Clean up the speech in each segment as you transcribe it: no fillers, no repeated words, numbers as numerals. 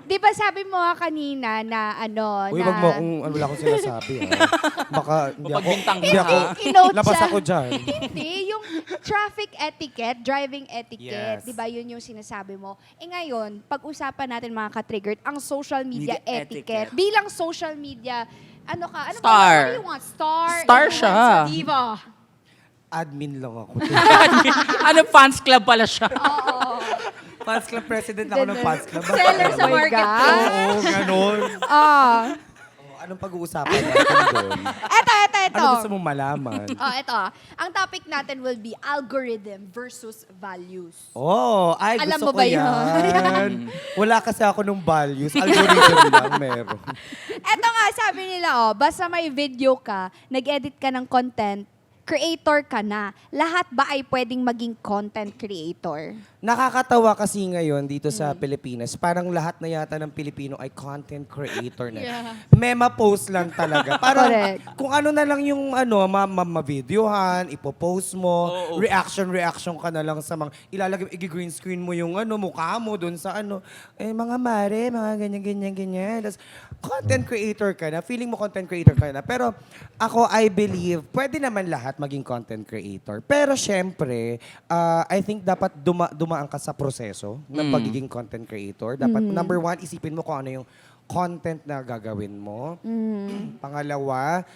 Di ba sabi mo kanina na ano, Uy, na... wag mo akong, wala akong sinasabi. Baka hindi ako, Pagbintang hindi ka. ako, Kinote labas siya. ako dyan. Hindi, yung traffic etiquette, driving etiquette, Yes. di ba yun yung sinasabi mo? Ngayon, pag-usapan natin mga ka-triggered, ang social media, Media etiquette. etiquette. Bilang social media, ano ka? Ano Star. Ba, what do you want? Star? Star Influencer, siya. Diva. Admin lang ako. Ano, fans club pala siya. Fans club president ako ng fans club. Seller sa Oh my marketplace. Oo, ganun. Ah. Anong pag-uusapan natin doon? Eto. Ano gusto mong malaman? Oh, eto. Ang topic natin will be algorithm versus values. Oh, ay Alam gusto mo ba ko yun? yan. Wala kasi ako nung values. Algorithm lang meron. Eto nga, sabi nila, basta may video ka, nag-edit ka ng content, creator ka na. Lahat ba ay pwedeng maging content creator? Nakakatawa kasi ngayon dito sa Pilipinas, parang lahat na yata ng Pilipino ay content creator na. Yeah. Mema post lang talaga. Parang Correct. kung ano na lang yung ma-videohan, ipopost mo, Oo. reaction ka na lang sa mga, ilalagay, i-green screen mo yung mukha mo doon sa mga mare, mga ganyan. Tapos, content creator ka na, feeling mo content creator ka na. Pero ako, I believe, pwede naman lahat maging content creator. Pero syempre, I think dapat dumaan ka sa proseso ng pagiging content creator. Dapat, number one, isipin mo kung ano yung content na gagawin mo. Pangalawa,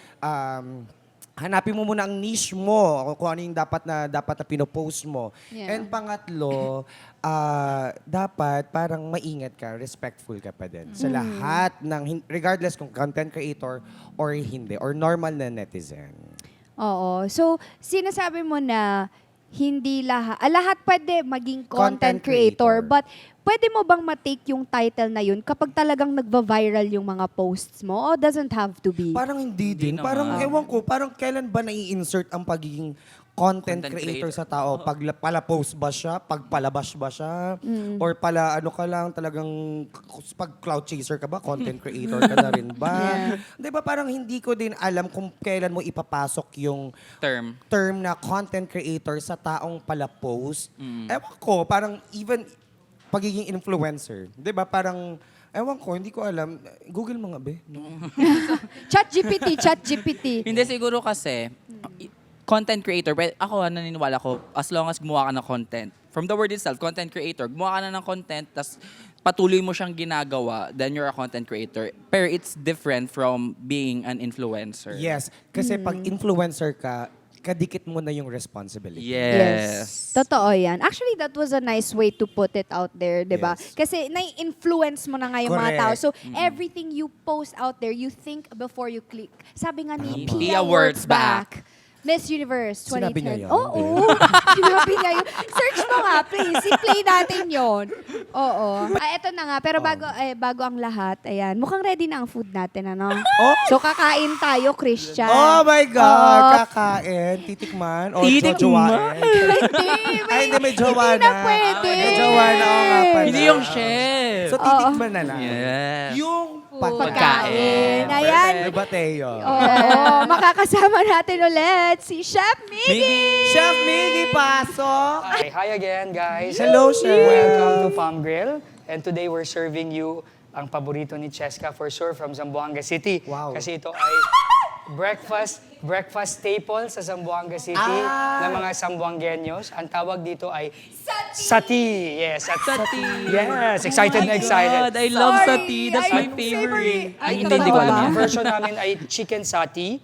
hanapin mo muna ang niche mo, kung ano yung dapat na pinopost mo. Yeah. And pangatlo, dapat parang maingat ka, respectful ka pa din sa lahat ng, regardless kung content creator or hindi, or normal na netizen. Oo. So, sinasabi mo na hindi lahat pwede maging content Content creator, creator. but pwede mo bang matake yung title na yun kapag talagang nagva-viral yung mga posts mo? O doesn't have to be? Parang hindi din. naman. Parang, ewan ko, parang kailan ba nai-insert ang pagiging content Content creator creator. sa tao? Pala-post ba siya? Pagpalabas ba siya? Or pala, ano ka lang, talagang, pag cloud chaser ka ba? Content creator ka na rin ba? Di ba parang hindi ko din alam kung kailan mo ipapasok yung term na content creator sa taong pala-post. Ewan ko, parang even pagiging influencer. Di ba parang, ewan ko, hindi ko alam. Google mo nga, be. ChatGPT. Hindi, siguro kasi, content creator, but ako, naniniwala ko, as long as gumawa ka ng content, from the word itself, content creator, gumawa ka na ng content, tas patuloy mo siyang ginagawa, then you're a content creator. Pero it's different from being an influencer. Yes, kasi pag influencer ka, kadikit mo na yung responsibility. Yes. Totoo yan. Actually, that was a nice way to put it out there, di ba? Yes. Kasi nai-influence mo na nga yung mga Correct. tao. So, everything you post out there, you think before you click. Sabi nga ni Pia Pia Wurtzbach. Miss Universe 2010. Sinabi niya yun? Oo. Sinabi niya yun. Search mo nga, please. I-play natin yun. Oo. Eto na nga. Pero bago ang lahat, ayan. Mukhang ready na ang food natin, ano? Oh! So, kakain tayo, Christian. Oh my God! Oo. Kakain, titikman, o Titikman. jojowain. Hindi. Ay, hindi, may jowa Hindi na. na pwede. May jowa na, oo nga pala. Hindi yung chef. So, titikman na lang. Yes. Yung Pagkain. Ayan. May bateo. Oo, makakasama natin ulit si Chef Miggy. Chef Miggy, pasok! Hi again, guys. Hello, Chef. Welcome to Palm Grill. And today we're serving you ang paborito ni Cheska for sure from Zamboanga City. Wow. Kasi ito ay breakfast staple sa Zamboanga City ng mga Zamboangueños. Ang tawag dito ay Sati. Yes, Sati. Yes, excited na excited. God, I love Sorry, sati. That's my I'm favorite. savory. Ay, Hindi ko totoo alam ba? yan. Ang version namin ay chicken sati.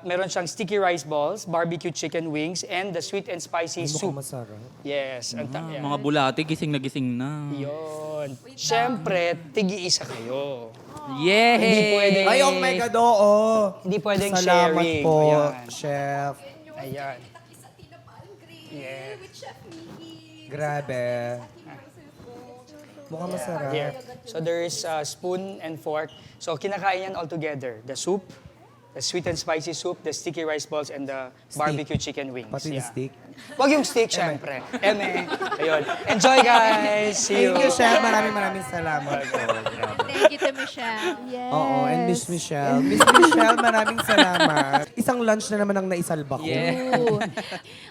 Meron siyang sticky rice balls, barbecue chicken wings, and the sweet and spicy Mukhang soup. masarap. Yes. Yan. Mga bulati, gising na. Yun. Siyempre, tigi-isa kayo. Yay! Hindi pwede. Ay, oh my God, oo. Hindi pwedeng Salamat sharing. po, Ayan. Chef. Ayan. Yeah. Grabe. Mukhang masarap. Here. So there's spoon and fork. So kinakain yan all together. The soup, the sweet and spicy soup, the sticky rice balls, and the barbecue chicken wings. Pati yung Yeah. steak. Wag yung stick, syempre. Eme. Ayun. Enjoy, guys. See you. Thank you, Chef. Maraming salamat po. Thank you to Michelle. Yes. Oo, and Miss Michelle. Miss Michelle, maraming salamat. Isang lunch na naman ang naisalba ko. Yeah. Ooh.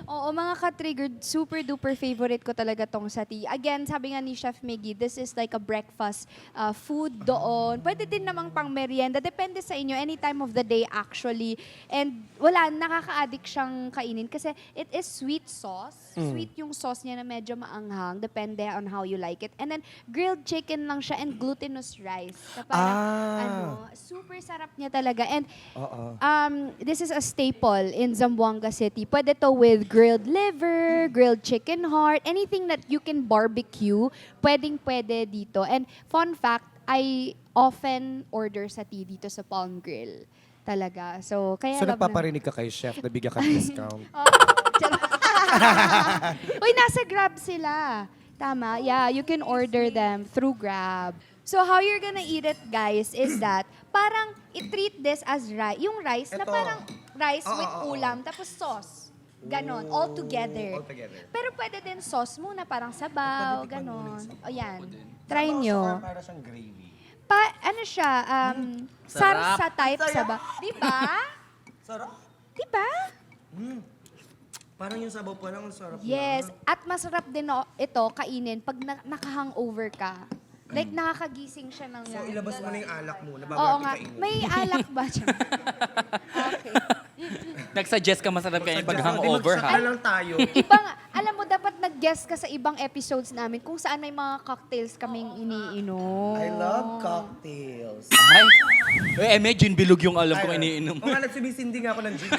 Oo, mga ka-triggered, super duper favorite ko talaga tong sati. Again, sabi nga ni Chef Miggy, this is like a breakfast food doon. Pwede din namang pang merienda. Depende sa inyo, any time of the day actually. And wala, nakaka-addict siyang kainin kasi it is sweet sauce. Sweet yung sauce niya na medyo maanghang. Depende on how you like it. And then, grilled chicken lang siya and glutinous rice. Na parang, super sarap niya talaga. And this is a staple in Zamboanga City. Pwede to with grilled liver, grilled chicken heart, anything that you can barbecue, pwedeng-pwede dito. And fun fact, I often order sati dito sa Palm Grill. Talaga. So, kaya So, love na- nagpaparinig ka kay Chef na bigyan ka ng discount. Uy, nasa Grab sila. Tama. Yeah, you can order them through Grab. So how you're gonna eat it, guys, is that parang i-treat this as rice. Yung rice na Ito. parang rice Oo, with oo, oo. ulam, tapos sauce. Ganon, all together. all together. Pero pwede din sauce muna, parang sabaw, Pwede tikman muna ganon. yung O yan, try nyo. Para siyang gravy. Ano siya, Sarap. sarsa type sabaw. Di ba? Sarap. Di ba? Parang yung sabaw pa lang, ang sarap Yes, na. at masarap din ito kainin pag naka-hangover ka. Like, nakakagising siya ng... So, ilabas mo na yung alak mo. Oo Nababalik nga. kainin. May alak ba siya? Okay. Nag-suggest ka masarap kayo pag Di hangover, magsaka ha? lang tayo. Ibang, alam mo, dapat nag-guest ka sa ibang episodes namin kung saan may mga cocktails kaming iniinom. I love cocktails. Ay. Uy, Eme, gin bilog yung alam kong Ay, iniinom. Oo nga, nagsumisindi nga ako ng gin.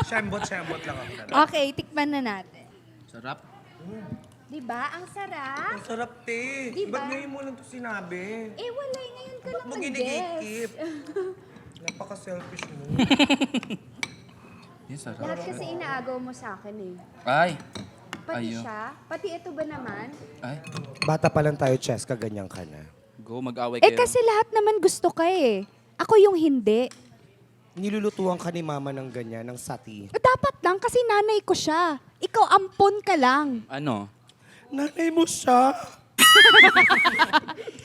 Shambot lang ako. Okay, tikman na natin. Sarap. Diba? Ang sarap. Ang sarap, te. Di ba? Ba't ngayon mo lang ito sinabi? Eh, wala. Ngayon ka lang Ba't mo nag-guest. ginigatekeep? Napaka-selfish mo. Yan, sarap. Lahat kasi inaagaw mo sa akin eh. Ay. Pati Ayun. siya. Pati ito ba naman? Ay. Bata pa lang tayo, Cheska, ganyan ka na. Go, mag-away Eh, kayo. kasi lahat naman gusto ka eh. Ako yung hindi. Nilulutuan ka ni mama ng ganyan, ng sati. Dapat lang kasi nanay ko siya. Ikaw ampon ka lang. Ano? Nanay mo siya.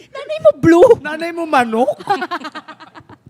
Nanay mo blue. Nanay mo manok.